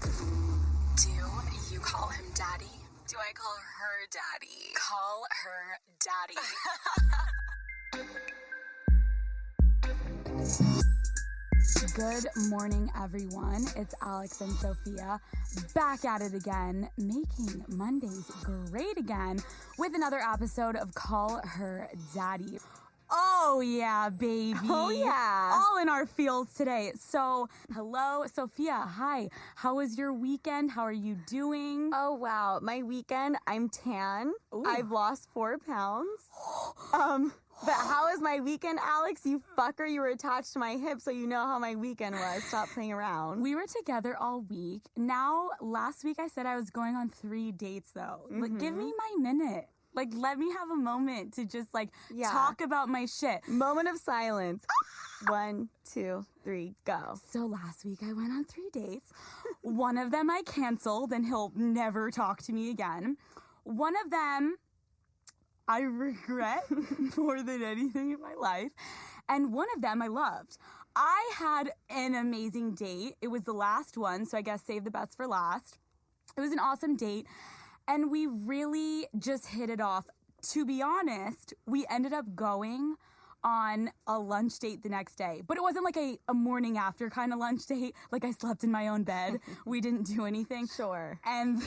Do you call him daddy? Do I call her daddy? Call her daddy. Good morning, everyone. It's Alex and Sophia back at it again, making Mondays great again with another episode of Call Her Daddy. Oh, yeah, baby. Oh, yeah. All in our feels today. So, hello, Sophia. Hi. How was your weekend? How are you doing? Oh, wow. My weekend, I'm tan. Ooh. I've lost 4 pounds. But how was my weekend, Alex? You fucker, you were attached to my hip, so you know how my weekend was. Stop playing around. We were together all week. Now, last week I said I was going on 3 dates, though. Like, give me my minute. Like, let me have a moment to just, talk about my shit. Moment of silence. 1, 2, 3, go. So last week I went on 3 dates. One of them I canceled, and he'll never talk to me again. One of them I regret more than anything in my life. And one of them I loved. I had an amazing date. It was the last one, so I guess save the best for last. It was an awesome date. And we really just hit it off. To be honest, we ended up going on a lunch date the next day. But it wasn't like a morning after kind of lunch date. Like I slept in my own bed. We didn't do anything. Sure. And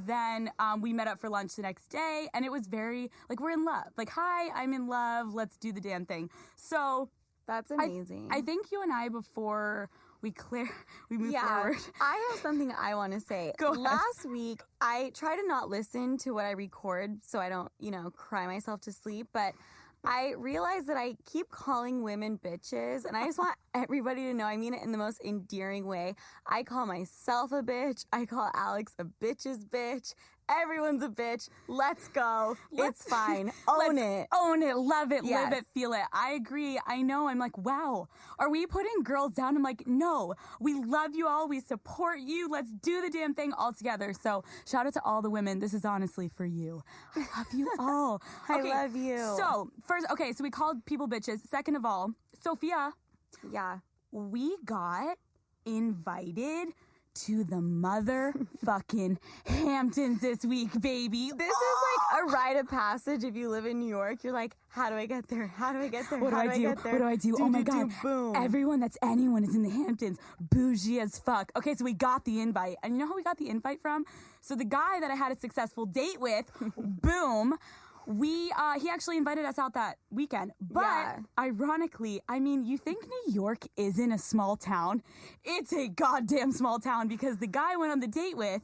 then we met up for lunch the next day. And it was very, we're in love. Like, hi, I'm in love. Let's do the damn thing. So that's amazing. I think you and I, before we move forward. I have something I want to say. Go ahead. Last week, I try to not listen to what I record so I don't, cry myself to sleep. But I realize that I keep calling women bitches, and I just want everybody to know I mean it in the most endearing way. I call myself a bitch. I call Alex a bitch's bitch. Everyone's a bitch. Let's go. It's fine. Own it. Own it. Love it. Yes. Live it. Feel it. I agree. I know. I'm like, wow. Are we putting girls down? I'm like, no. We love you all. We support you. Let's do the damn thing all together. So shout out to all the women. This is honestly for you. I love you all. I love you. So first, so we called people bitches. Second of all, Sophia. Yeah. We got invited to the motherfucking Hamptons this week, baby. This is like a rite of passage. If you live in New York, you're like, how do I get there? How do I get there? What do I do? What do I do? Oh my God. Boom. Everyone that's anyone is in the Hamptons. Bougie as fuck. Okay, so we got the invite. And you know how we got the invite from? So the guy that I had a successful date with, boom, he actually invited us out that weekend. But ironically, you think New York isn't a small town? It's a goddamn small town, because the guy I went on the date with,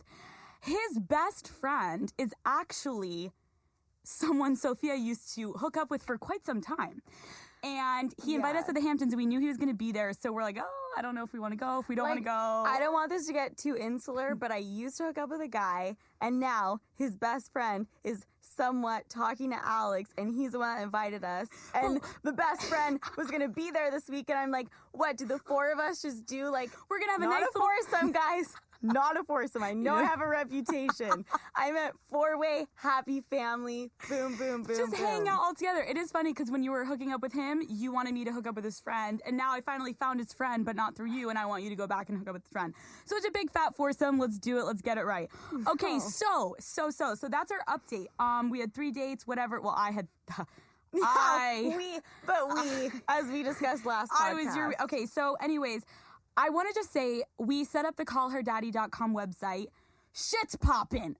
his best friend is actually someone Sophia used to hook up with for quite some time. And he invited us to the Hamptons, and we knew he was going to be there. So we're like, I don't know if we want to go, if we don't want to go. I don't want this to get too insular, but I used to hook up with a guy, and now his best friend is somewhat talking to Alex, and he's the one that invited us. And the best friend was going to be there this week, and I'm like, what, do the 4 of us just do, we're going to have a nice foursome, guys. Not a foursome. I know I have a reputation. I'm a 4-way happy family. Boom, boom, boom, just hang out all together. It is funny because when you were hooking up with him, you wanted me to hook up with his friend. And now I finally found his friend, but not through you. And I want you to go back and hook up with his friend. So it's a big fat foursome. Let's do it. Let's get it right. Okay, so that's our update. We had 3 dates, whatever. Well, I had... we, as we discussed last podcast. Okay, so anyways... I want to just say, we set up the callherdaddy.com website. Shit's popping.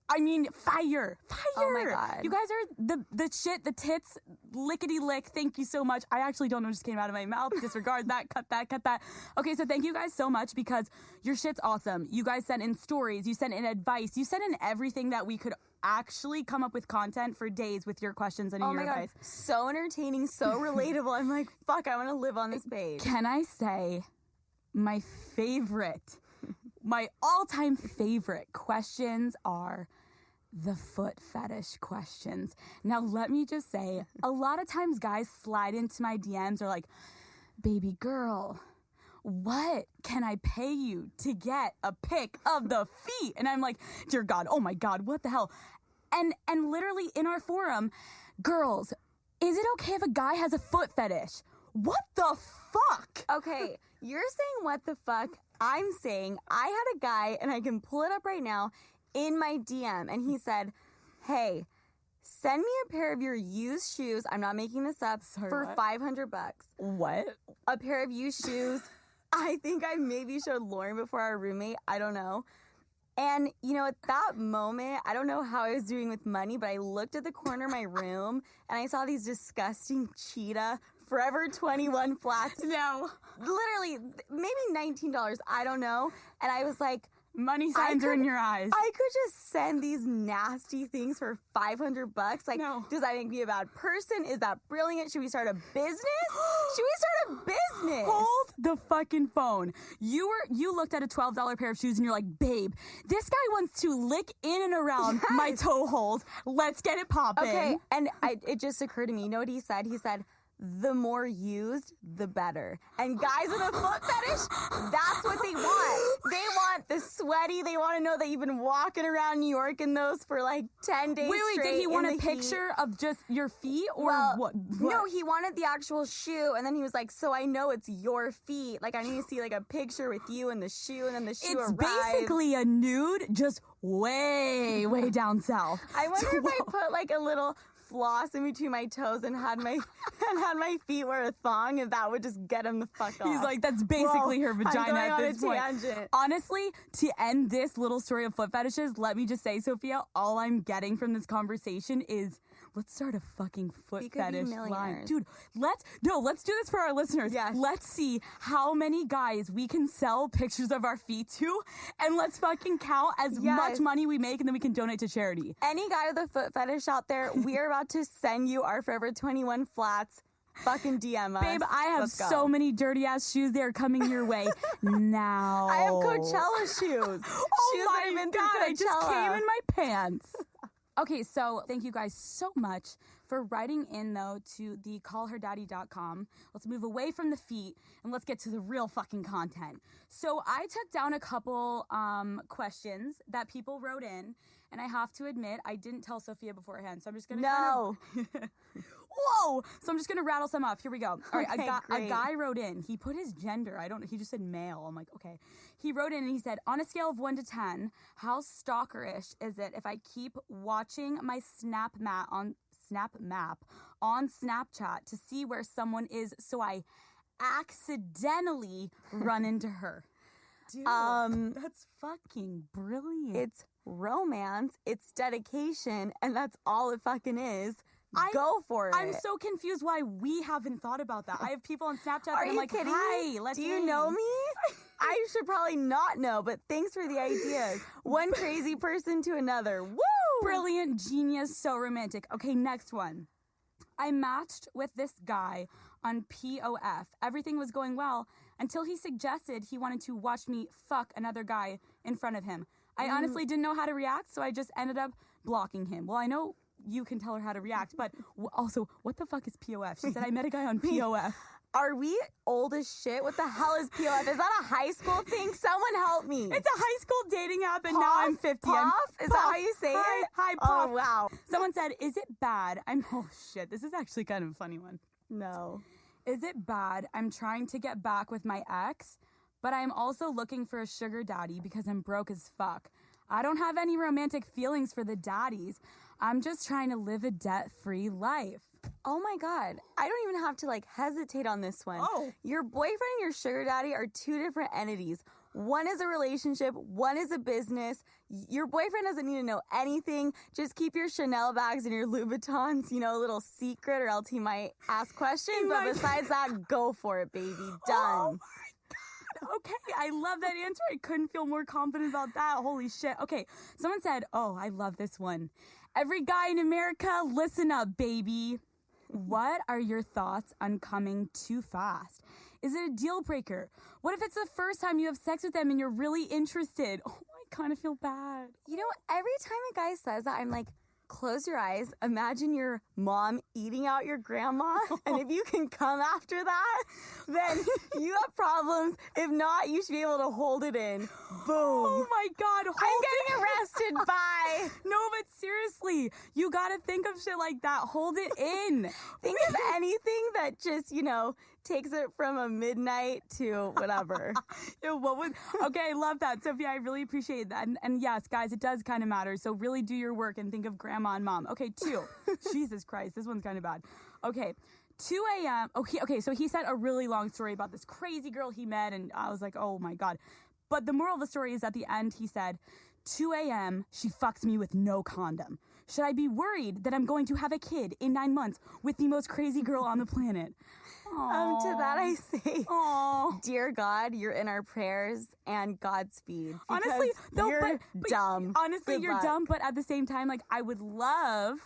Fire. Oh my God. You guys are the shit, the tits, lickety lick. Thank you so much. I actually don't know what just came out of my mouth. Disregard that. Cut that. Okay, so thank you guys so much, because your shit's awesome. You guys sent in stories. You sent in advice. You sent in everything that we could actually come up with content for days with your questions and your advice. God. So entertaining, so relatable. I'm like, fuck, I want to live on this page. Can I say... my all-time favorite questions are the foot fetish questions. Now, let me just say, a lot of times guys slide into my DMs are like, baby girl, what can I pay you to get a pic of the feet? And I'm like, dear God, oh my God, what the hell? And literally in our forum, girls, is it okay if a guy has a foot fetish? What the fuck? Okay, you're saying what the fuck? I'm saying I had a guy, and I can pull it up right now, in my DM, and he said, hey, send me a pair of your used shoes, I'm not making this up, for what? $500. What? A pair of used shoes. I think I maybe showed Lauren before, our roommate, I don't know. And, you know, at that moment, I don't know how I was doing with money, but I looked at the corner of my room, and I saw these disgusting cheetah Forever 21 flats. No. Literally, maybe $19, I don't know. And I was like, Money signs are in your eyes. I could just send these nasty things for $500. Like, No. Does that make me a bad person? Is that brilliant? Should we start a business? Should we start a business? Hold the fucking phone. You looked at a $12 pair of shoes and you're like, babe, this guy wants to lick in and around my toe holes. Let's get it popping. Okay, and it just occurred to me. You know what he said? He said, the more used, the better. And guys with a foot fetish, that's what they want. They want the sweaty. They want to know that you've been walking around New York in those for like 10 days Wait, straight. did he want a in the picture heat. of just your feet or Well, what? No, he wanted the actual shoe, and then he was like, so I know it's your feet. Like, I need to see like a picture with you and the shoe, and then the shoe It's arrives. basically a nude, just way down south. I wonder if I put like a little floss in between my toes and had my feet wear a thong, and that would just get him the fuck off. He's like, that's basically Whoa, her vagina I'm going at on this a point. tangent. Honestly, to end this little story of foot fetishes, let me just say, Sophia, all I'm getting from this conversation is let's start a fucking foot We could be fetish line. millionaires. Dude, let's do this for our listeners. Yes. Let's see how many guys we can sell pictures of our feet to, and let's fucking count as Yes. much money we make, and then we can donate to charity. Any guy with a foot fetish out there, we are about to send you our Forever 21 flats. Fucking DM us. Babe, I have Let's go. so many dirty ass shoes. They're coming your way now. I have Coachella shoes. Oh Shoes my that have been through God, I just Coachella. came in my pants. Okay, so thank you guys so much for writing in, though, to the callherdaddy.com. Let's move away from the feet and let's get to the real fucking content. So I took down a couple questions that people wrote in, and I have to admit, I didn't tell Sophia beforehand, so I'm just going to No. Whoa! So I'm just gonna rattle some off. Here we go. All right, Okay, a great. guy wrote in. He put his gender. He just said male. I'm like, okay. He wrote in and he said, on a scale of 1 to 10, how stalkerish is it if I keep watching my Snap map on Snapchat to see where someone is, so I accidentally run into her? Dude, that's fucking brilliant. It's romance, it's dedication, and that's all it fucking is. Go for it. I'm so confused why we haven't thought about that. I have people on Snapchat that Are I'm you like, kidding hi, me? let's Do you hang." know me? I should probably not know, but thanks for the ideas. One crazy person to another. Woo! Brilliant, genius, so romantic. Okay, next one. I matched with this guy on POF. Everything was going well until he suggested he wanted to watch me fuck another guy in front of him. I honestly didn't know how to react, so I just ended up blocking him. Well, I know you can tell her how to react, but also, what the fuck is POF? She said, I met a guy on POF. Are we old as shit? What the hell is POF? Is that a high school thing? Someone help me. It's a high school dating app, and now I'm 50. Poff? I'm Is that how you say it? Hi, Poff. Oh, wow. Someone said, is it bad? Oh, shit. This is actually kind of a funny one. No. Is it bad I'm trying to get back with my ex, but I'm also looking for a sugar daddy because I'm broke as fuck? I don't have any romantic feelings for the daddies. I'm just trying to live a debt-free life. Oh my God. I don't even have to hesitate on this one. Oh. Your boyfriend and your sugar daddy are two different entities. One is a relationship, one is a business. Your boyfriend doesn't need to know anything. Just keep your Chanel bags and your Louboutins, a little secret, or else he might ask questions. But besides that, go for it, baby. Done. Oh my God. Okay, I love that answer. I couldn't feel more confident about that. Holy shit. Okay, someone said, oh, I love this one. Every guy in America, listen up, baby. What are your thoughts on coming too fast? Is it a deal breaker? What if it's the first time you have sex with them and you're really interested? Oh, I kind of feel bad. Every time a guy says that, I'm like, close your eyes. Imagine your mom eating out your grandma. And if you can come after that, then you have problems. If not, you should be able to hold it in. Boom. Oh my God. I'm getting arrested. Bye. No, but seriously, you gotta think of shit like that. Hold it in. Think of anything that just, takes it from a midnight to whatever. Yeah, okay, I love that, Sophia. I really appreciate that. And yes, guys, it does kind of matter. So really do your work and think of grandma and mom. Okay, 2. Jesus Christ, this one's kind of bad. Okay, 2 a.m. Okay, so he said a really long story about this crazy girl he met, and I was like, oh my God. But the moral of the story is at the end, he said, 2 a.m., she fucks me with no condom. Should I be worried that I'm going to have a kid in 9 months with the most crazy girl on the planet? To that I say, Aww. dear God, you're in our prayers and Godspeed. Honestly, though, you're dumb. Honestly, Good you're luck. dumb, but at the same time, like, I would love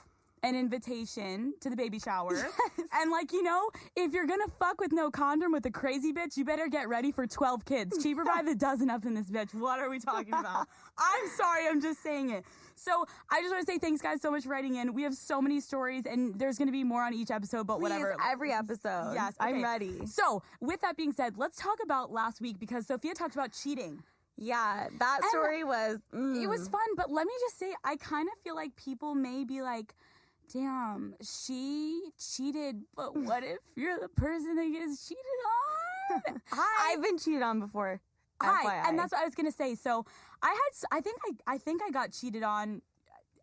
an invitation to the baby shower. Yes. And, like, you know, if you're gonna fuck with no condom with a crazy bitch, you better get ready for 12 kids. Cheaper by the dozen up in this bitch. What are we talking about? I'm sorry, I'm just saying it. So I just want to say thanks, guys, so much for writing in. We have so many stories, and there's going to be more on each episode, but Please, whatever. every episode. Yes, okay. I'm ready. So with that being said, let's talk about last week, because Sophia talked about cheating. Yeah, that story was... It was fun, but let me just say, I kind of feel like people may be like, damn, she cheated, but what if you're the person that gets cheated on? I've been cheated on before. Hi, FYI. and that's what I was gonna say. So I think I got cheated on.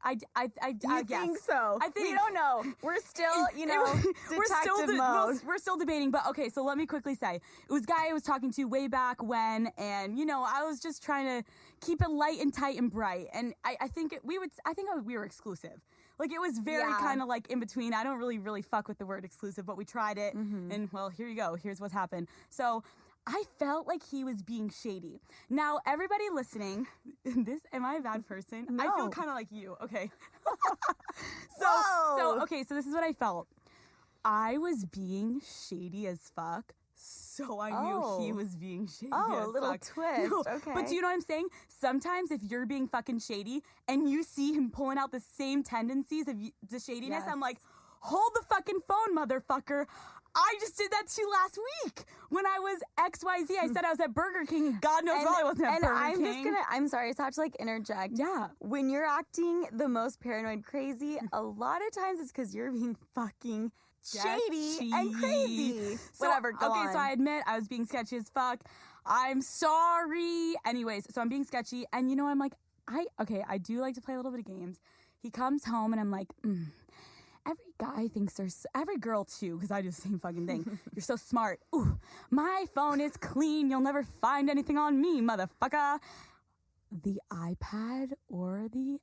I You guess. think so? I think we don't know. We're still, detective mode. We're still debating, but okay. So let me quickly say, it was a guy I was talking to way back when, and I was just trying to keep it light and tight and bright, and I think we were exclusive. Like, it was very kind of like in between. I don't really fuck with the word exclusive, but we tried it, and well, here you go. Here's what's happened. So I felt like he was being shady. Now, everybody listening, am I a bad person? No. I feel kind of like you. Okay. Whoa. So this is what I felt. I was being shady as fuck. So I knew he was being shady as a little fuck. twist. No, Okay. But do you know what I'm saying? Sometimes if you're being fucking shady and you see him pulling out the same tendencies of the shadiness, Yes. I'm like, hold the fucking phone, motherfucker. I just did that to you last week when I was XYZ. I said I was at Burger King, and God knows well I wasn't at Burger King. I'm sorry, so I have to like interject. Yeah. When you're acting the most paranoid crazy, a lot of times it's because you're being fucking shady and crazy. So, Whatever, go on. so I admit I was being sketchy as fuck. I'm sorry. Anyways, so I'm being sketchy, and I'm like, I do like to play a little bit of games. He comes home, and I'm like, every guy thinks every girl too, because I do the same fucking thing. You're so smart. Ooh, my phone is clean. You'll never find anything on me, motherfucker. The iPad or the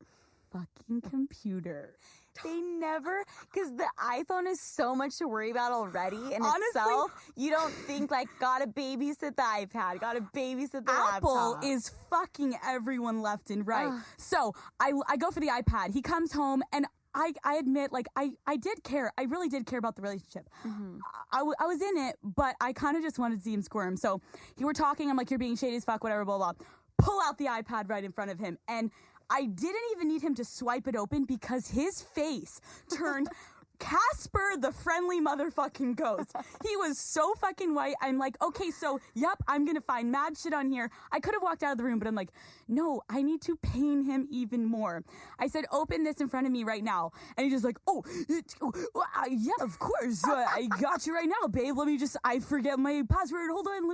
fucking computer. They never, because the iPhone is so much to worry about already in Honestly, itself. You don't think like, gotta babysit the iPad, gotta babysit the Apple laptop. is fucking everyone left and right. So I go for the iPad. He comes home, and I admit, like, I did care. I really did care about the relationship. I was in it, but I kind of just wanted to see him squirm. So we were talking. I'm like, you're being shady as fuck, whatever, blah, blah. Pull out the iPad right in front of him. And I didn't even need him to swipe it open because his face turned Casper the friendly motherfucking ghost. He was so fucking white. I'm like, okay, so, yep, I'm gonna find mad shit on here. I could have walked out of the room, but I'm like, no, I need to pain him even more. I said, open this in front of me right now. And he's just like, yeah, of course. I got you right now, babe. I forget my password. Hold on,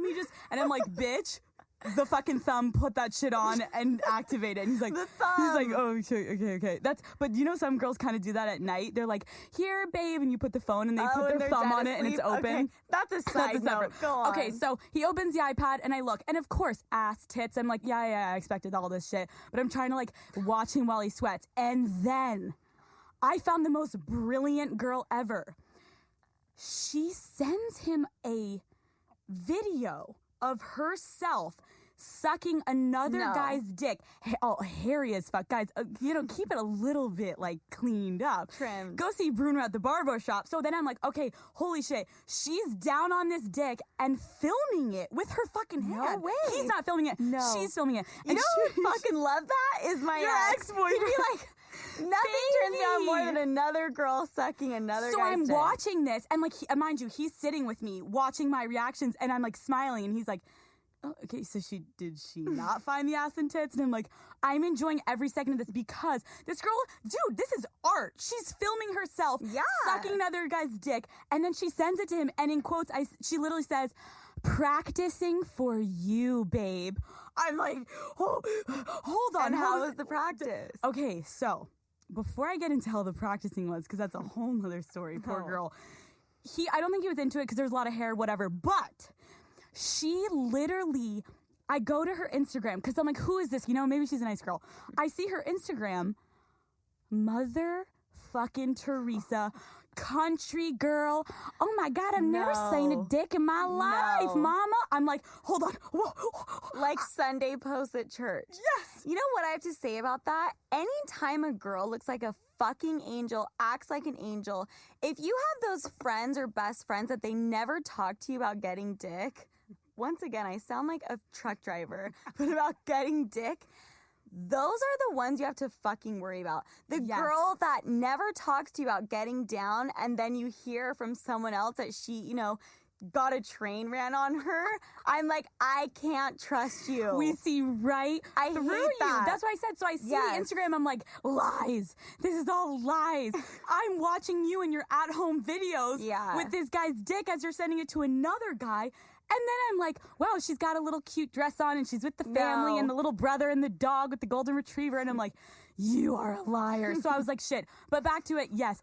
and I'm like, bitch. The fucking thumb, put that shit on and activate it. And he's like, The thumb. oh, okay. But some girls kind of do that at night. They're like, here, babe, and you put the phone and they put their thumb on it and it's open. Okay. That's a side note. Go on. Okay, so he opens the iPad and I look, and of course, ass, tits. I'm like, yeah, I expected all this shit. But I'm trying to like watch him while he sweats. And then I found the most brilliant girl ever. She sends him a video of herself sucking another guy's dick. Hairy as fuck. Guys, keep it a little bit, like, cleaned up. Trimmed. Go see Bruno at the barber shop. So then I'm like, okay, holy shit. She's down on this dick and filming it with her fucking hand. No way. He's not filming it. No. She's filming it. You know who would fucking love that? Is my Your ex-boyfriend. ex-boyfriend. He'd be like, nothing turns me on more than another girl sucking another So guy's I'm dick. watching this, and like, mind you, he's sitting with me watching my reactions, and I'm like smiling, and he's like, oh, okay, so did she not find the ass and tits? And I'm like, I'm enjoying every second of this because this girl, dude, this is art. She's filming herself sucking another guy's dick, and then she sends it to him, and in quotes, she literally says, practicing for you, babe. I'm like, hold on. And how was the practice? Okay, so before I get into how the practicing was, because that's a whole nother story, poor girl. I don't think he was into it because there's a lot of hair, whatever, but she literally, I go to her Instagram because I'm like, who is this? You know, maybe she's a nice girl. I see her Instagram, motherfucking Teresa, country girl. Oh my God, I've never seen a dick in my life, mama. I'm like, hold on. Like Sunday posts at church. Yes. You know what I have to say about that? Anytime a girl looks like a fucking angel, acts like an angel, if you have those friends or best friends that they never talk to you about getting dick, once again, I sound like a truck driver, but about getting dick, those are the ones you have to fucking worry about. The girl that never talks to you about getting down, and then you hear from someone else that she, you know, got a train ran on her. I'm like, I can't trust you. We see right through you. That's what I said. So I see Instagram. I'm like, lies. This is all lies. I'm watching you in your at-home videos with this guy's dick as you're sending it to another guy. And then I'm like, wow, she's got a little cute dress on and she's with the family and the little brother and the dog with the golden retriever. And I'm like, you are a liar. So I was like, shit. But back to it, yes.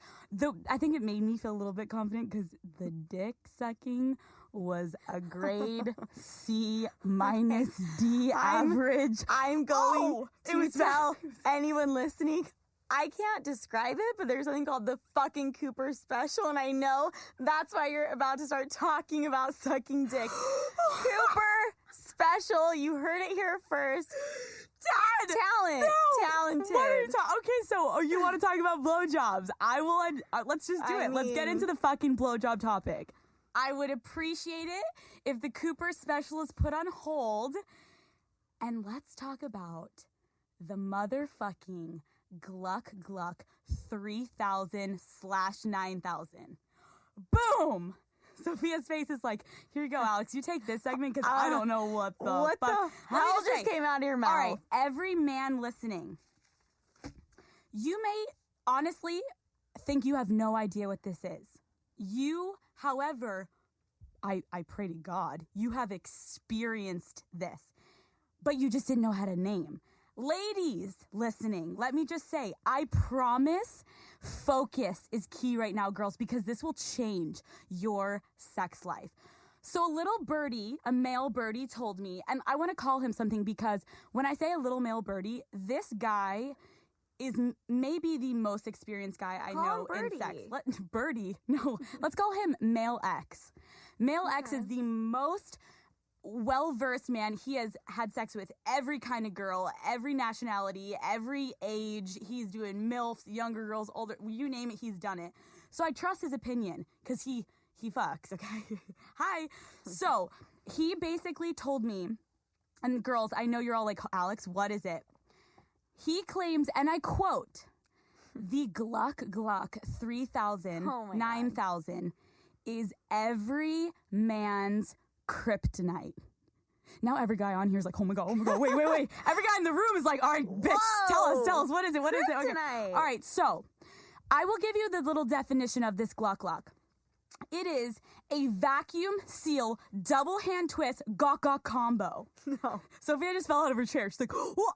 I think it made me feel a little bit confident because the dick sucking was a grade C minus D average. I'm going to tell anyone listening, I can't describe it, but there's something called the fucking Cooper special, and I know that's why you're about to start talking about sucking dick. Cooper special, you heard it here first. Dad! Talented. What are you okay, so you want to talk about blowjobs? I will, let's just do it. Let's get into the fucking blowjob topic. I would appreciate it if the Cooper special is put on hold, and let's talk about the motherfucking Gluck Gluck 3000/9000. Boom! Sophia's face is like, here you go, Alex. You take this segment because I don't know what the hell just came out of your mouth. All right, every man listening, you may honestly think you have no idea what this is. You, however, I pray to God, you have experienced this, but you just didn't know how to name. Ladies listening, let me just say, I promise focus is key right now, girls, because this will change your sex life. So a little birdie, a male birdie told me, and I want to call him something because when I say a little male birdie, this guy is maybe the most experienced guy I know in sex. Let's call him Male X. Male X is the most well-versed man. He has had sex with every kind of girl, every nationality, every age. He's doing MILFs, younger girls, older, you name it, he's done it. So I trust his opinion because he fucks, okay? Hi. So he basically told me, and girls, I know you're all like, Alex, what is it? He claims, and I quote, the Gluck Gluck 3000, 9000 is every man's kryptonite. Now every guy on here is like, oh my god, wait. Every guy in the room is like, all right, bitch, tell us, what is it? Okay. All right, so I will give you the little definition of this Gluck Gluck. It is a vacuum seal double hand twist gawk gawk combo. No. Sophia just fell out of her chair. She's like, what?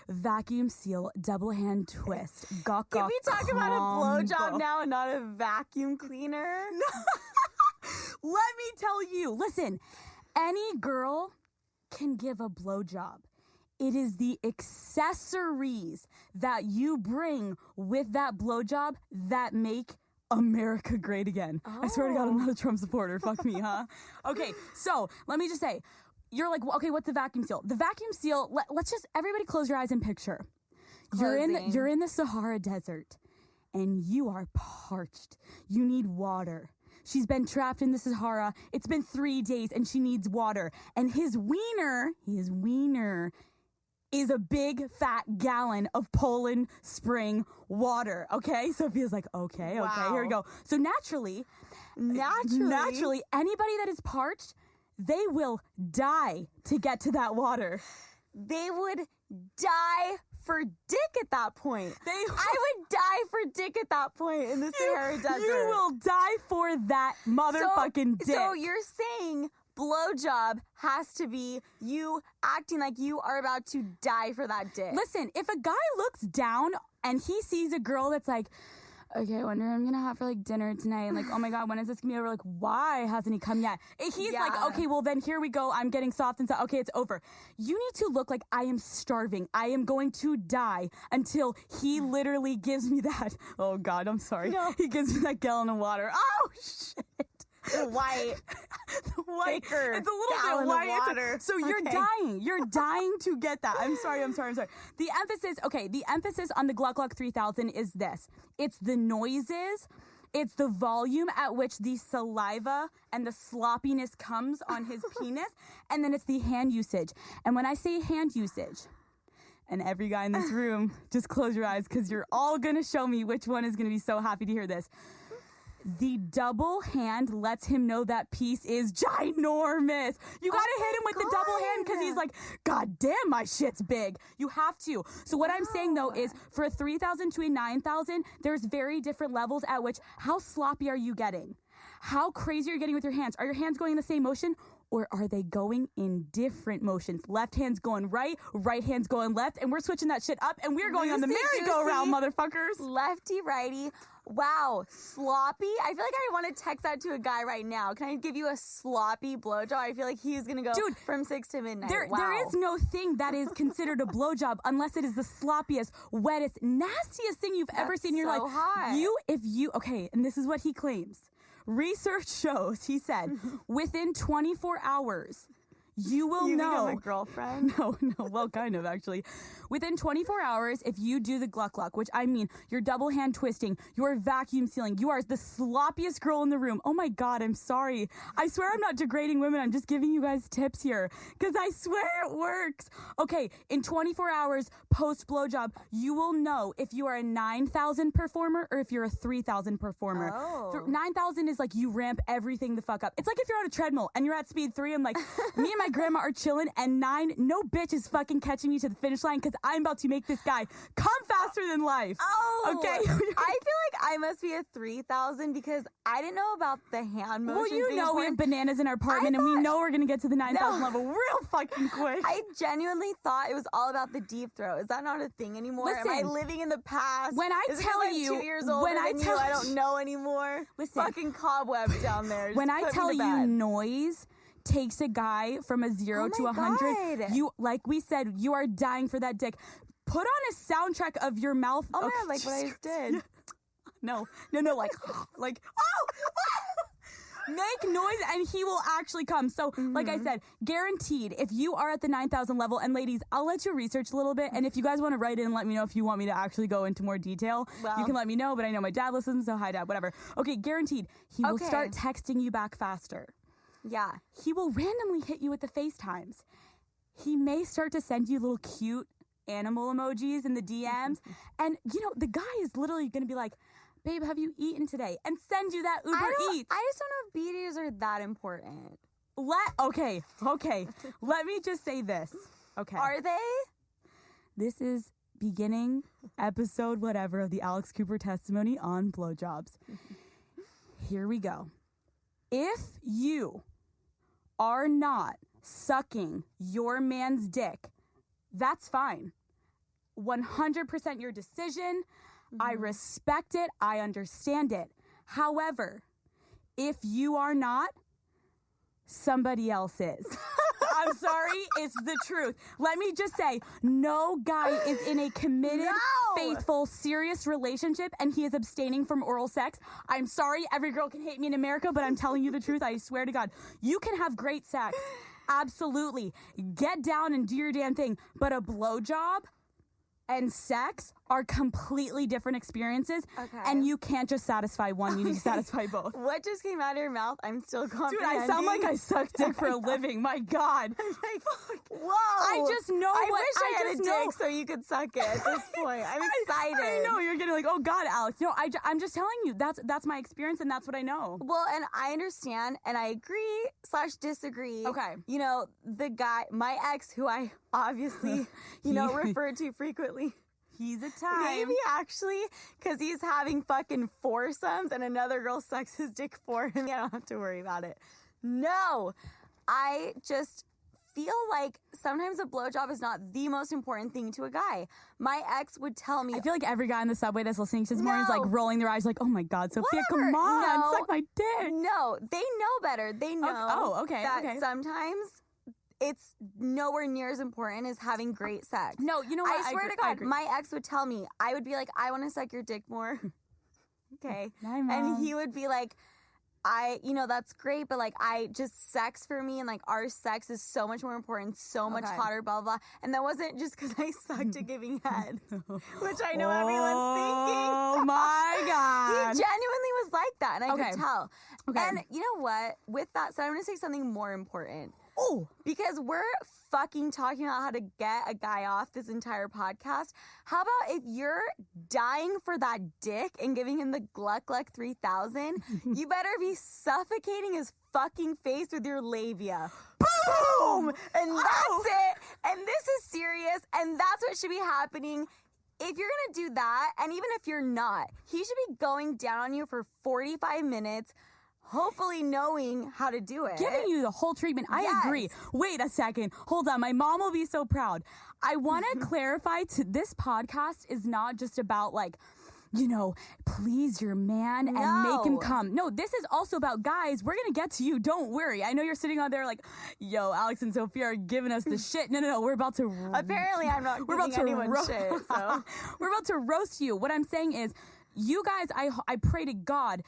Vacuum seal double hand twist gawk gawk. Can we talk about a blowjob now and not a vacuum cleaner? Let me tell you, listen, any girl can give a blowjob. It is the accessories that you bring with that blowjob that make America great again. I swear to God, I'm not a Trump supporter. Fuck me, huh? Okay, so let me just say, you're like, okay, what's the vacuum seal? The vacuum seal, let's just, everybody close your eyes and picture. You're in the Sahara Desert and you are parched. You need water. She's been trapped in the Sahara. It's been 3 days and she needs water. And his wiener is a big fat gallon of Poland Spring water. Okay? Sophia's like, okay, here we go. So naturally, anybody that is parched, they will die to get to that water. They would die for dick at that point. I would die for dick at that point in the Sahara Desert. You will die for that motherfucking dick. So you're saying blowjob has to be you acting like you are about to die for that dick. Listen, if a guy looks down and he sees a girl that's like, okay, I wonder what I'm going to have for, like, dinner tonight. And, like, oh, my God, when is this going to be over? Like, why hasn't he come yet? He's like, okay, well, then here we go. I'm getting soft and soft. Okay, it's over. You need to look like I am starving. I am going to die until he literally gives me that. Oh, God, I'm sorry. No. He gives me that gallon of water. Oh, shit. The white. The white. Thicker it's a little bit white. Water. So you're dying. You're dying to get that. I'm sorry. The emphasis on the Gluck Gluck 3000 is this. It's the noises. It's the volume at which the saliva and the sloppiness comes on his penis. And then it's the hand usage. And when I say hand usage, and every guy in this room, just close your eyes because you're all going to show me which one is going to be so happy to hear this. The double hand lets him know that piece is ginormous. You gotta hit him with the double hand because he's like, God damn, my shit's big. You have to. So what I'm saying though is for a 3,000 to a 9,000, there's very different levels at which how sloppy are you getting? How crazy are you getting with your hands? Are your hands going in the same motion? Or are they going in different motions? Left hand's going right hand's going left, and we're switching that shit up, and we're going on the merry-go-round, motherfuckers. Lefty, righty. Wow, sloppy. I feel like I want to text that to a guy right now. Can I give you a sloppy blowjob? I feel like he's going to go from 6 to midnight. There is no thing that is considered a blowjob unless it is the sloppiest, wettest, nastiest thing you've ever seen. You're so like, hot. Okay, and this is what he claims. Research shows, he said, within 24 hours, you will know. You a girlfriend? No. Well, kind of, actually. Within 24 hours, if you do the Gluck Gluck, which I mean, you're double hand twisting, you're vacuum sealing, you are the sloppiest girl in the room. Oh my God, I'm sorry. I swear I'm not degrading women. I'm just giving you guys tips here because I swear it works. Okay, in 24 hours post blowjob, you will know if you are a 9,000 performer or if you're a 3,000 performer. Oh. 9,000 is like you ramp everything the fuck up. It's like if you're on a treadmill and you're at speed 3, I'm like, me and my grandma are chilling, and 9, no bitch is fucking catching me to the finish line because I'm about to make this guy come faster than life. Oh, okay. I feel like I must be a 3,000 because I didn't know about the hand motion. Well, you know we have bananas in our apartment, and we know we're gonna get to the 9,000 level real fucking quick. I genuinely thought it was all about the deep throat. Is that not a thing anymore? Listen, am I living in the past? When I tell you, 2 years older than you, I don't know anymore. Listen, fucking cobwebs down there. When I tell you noise takes a guy from a 0 to 100. You, like we said, you are dying for that dick. Put on a soundtrack of your mouth. Oh my God, like what I just did. No, like, oh! Make noise and he will actually come. So, like I said, guaranteed, if you are at the 9,000 level, and ladies, I'll let you research a little bit, and if you guys want to write in and let me know if you want me to actually go into more detail, you can let me know, but I know my dad listens, so hi dad, whatever. Okay, guaranteed, he will start texting you back faster. Yeah. He will randomly hit you with the FaceTimes. He may start to send you little cute animal emojis in the DMs. And, you know, the guy is literally going to be like, babe, have you eaten today? And send you that Uber Eats. I just don't know if BDs are that important. Okay. Let me just say this. Okay. Are they? This is beginning episode whatever of the Alex Cooper testimony on blowjobs. Here we go. If you are not sucking your man's dick, that's fine. 100% your decision. I respect it. I understand it. However, if you are not, somebody else is. I'm sorry, it's the truth. Let me just say, no guy is in a committed, faithful, serious relationship and he is abstaining from oral sex. I'm sorry, every girl can hate me in America, but I'm telling you the truth. I swear to God. You can have great sex. Absolutely. Get down and do your damn thing. But a blowjob and sex are completely different experiences. Okay. And you can't just satisfy one. You need to satisfy both. What just came out of your mouth? I'm still comprehending. Dude, I sound like I suck dick for a living. My God. I'm like, whoa. I just know I what wish I had a just know. dick so you could suck it at this point. I'm excited. I know you're getting like, oh God, Alex. No, I'm just telling you that's my experience and that's what I know. Well, and I understand and I agree / disagree. Okay. You know, the guy, my ex, who I obviously, refer to frequently. He's a type. Maybe actually, because he's having fucking foursomes and another girl sucks his dick for him. I don't have to worry about it. No, I just feel like sometimes a blowjob is not the most important thing to a guy. My ex would tell me. I feel like every guy in the subway that's listening to this morning is like rolling their eyes like, oh my God, Sophia, Whatever. come on, No. suck my dick. No, they know better. They know that sometimes it's nowhere near as important as having great sex. No, you know what? I swear to God, my ex would tell me, I would be like, I want to suck your dick more. Okay. And he would be like, that's great, but like, sex for me and like our sex is so much more important, so much hotter, blah, blah. And that wasn't just because I sucked at giving head, which I know everyone's thinking. Oh my God. He genuinely was like that, and I could tell. Okay. And you know what? With that said, I'm going to say something more important. Oh, because we're fucking talking about how to get a guy off this entire podcast. How about if you're dying for that dick and giving him the Gluck Gluck 3000, you better be suffocating his fucking face with your labia. Boom! And that's it. And this is serious, and that's what should be happening. If you're going to do that, and even if you're not, he should be going down on you for 45 minutes, hopefully knowing how to do it. Giving you the whole treatment. I agree. Wait a second. Hold on. My mom will be so proud. I want to clarify this podcast is not just about like, please your man and make him come. No, this is also about guys. We're going to get to you. Don't worry. I know you're sitting out there like, yo, Alex and Sophia are giving us the shit. No. We're about to. Apparently, I'm not giving anyone shit. So. We're about to roast you. What I'm saying is, you guys, I pray to God,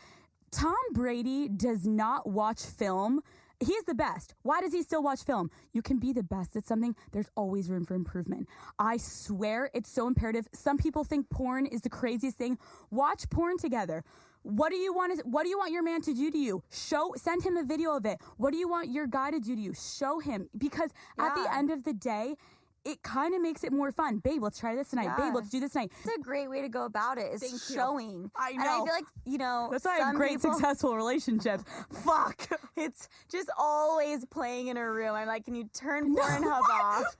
Tom Brady does not watch film. He's the best. Why does he still watch film? You can be the best at something. There's always room for improvement. I swear it's so imperative. Some people think porn is the craziest thing. Watch porn together. What do you want your man to do to you? Send him a video of it. What do you want your guy to do to you? Show him. Because at the end of the day, it kind of makes it more fun. Babe, let's try this tonight. Babe, let's do this tonight. It's a great way to go about it, is showing. I know. And I feel like, that's why I have great, successful relationships. Fuck. It's just always playing in a room. I'm like, can you turn Pornhub off?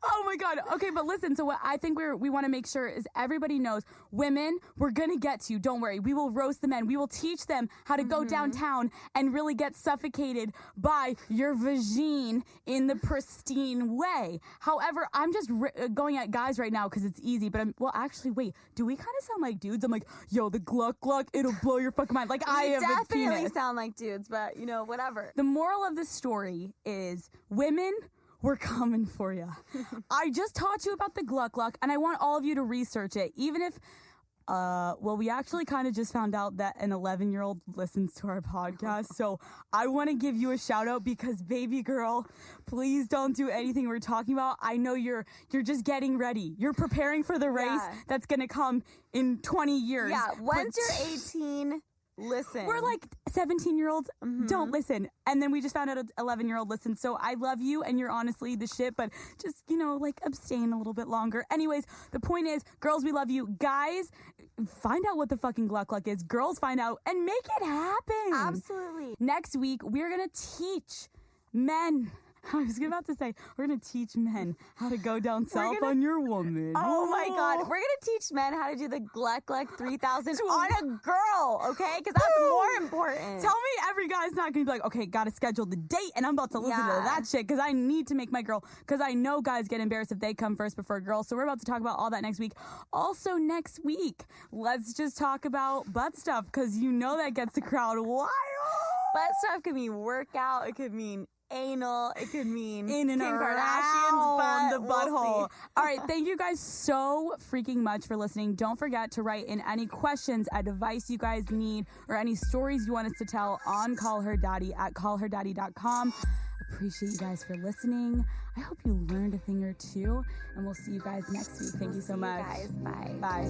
Oh my God. Okay, but listen, so what I think we want to make sure is everybody knows, women, we're going to get to you. Don't worry. We will roast the men. We will teach them how to go downtown and really get suffocated by your vagine in the pristine way. However, I'm just going at guys right now because it's easy, but actually, wait, do we kind of sound like dudes? I'm like, yo, the Gluck Gluck, it'll blow your fucking mind. Like, I have a penis. We definitely sound like dudes, but, whatever. The moral of the story is, women, we're coming for you. I just taught you about the Gluck Gluck, and I want all of you to research it, even if we actually kind of just found out that an 11-year-old listens to our podcast. So I want to give you a shout out because, baby girl, please don't do anything we're talking about. I know you're just getting ready. You're preparing for the race that's going to come in 20 years. Yeah, once you're 18, listen. We're like 17-year-olds, don't listen. And then we just found out an 11-year-old listens. So I love you and you're honestly the shit, but just, abstain a little bit longer. Anyways, the point is, girls, we love you. Guys, find out what the fucking Gluck Gluck is. Girls, find out and make it happen. Absolutely. Next week, we're going to teach men. I was about to say, we're going to teach men how to go down south on your woman. Oh my God. We're going to teach men how to do the Gluck Gluck 3000 on a girl, okay? Because that's more important. Tell me every guy's not going to be like, okay, got to schedule the date, and I'm about to listen to that shit because I need to make my girl, because I know guys get embarrassed if they come first before girls. So we're about to talk about all that next week. Also next week, let's just talk about butt stuff because that gets the crowd wild. Butt stuff could mean workout. It could mean anal. It could mean in and Kim around Kardashian's butt. the butthole. All right, thank you guys so freaking much for listening. Don't forget to write in any questions, advice you guys need, or any stories you want us to tell on Call Her Daddy at callherdaddy.com. Appreciate you guys for listening. I hope you learned a thing or two, and we'll see you guys next week. Thank you so much. Guys, bye. Bye.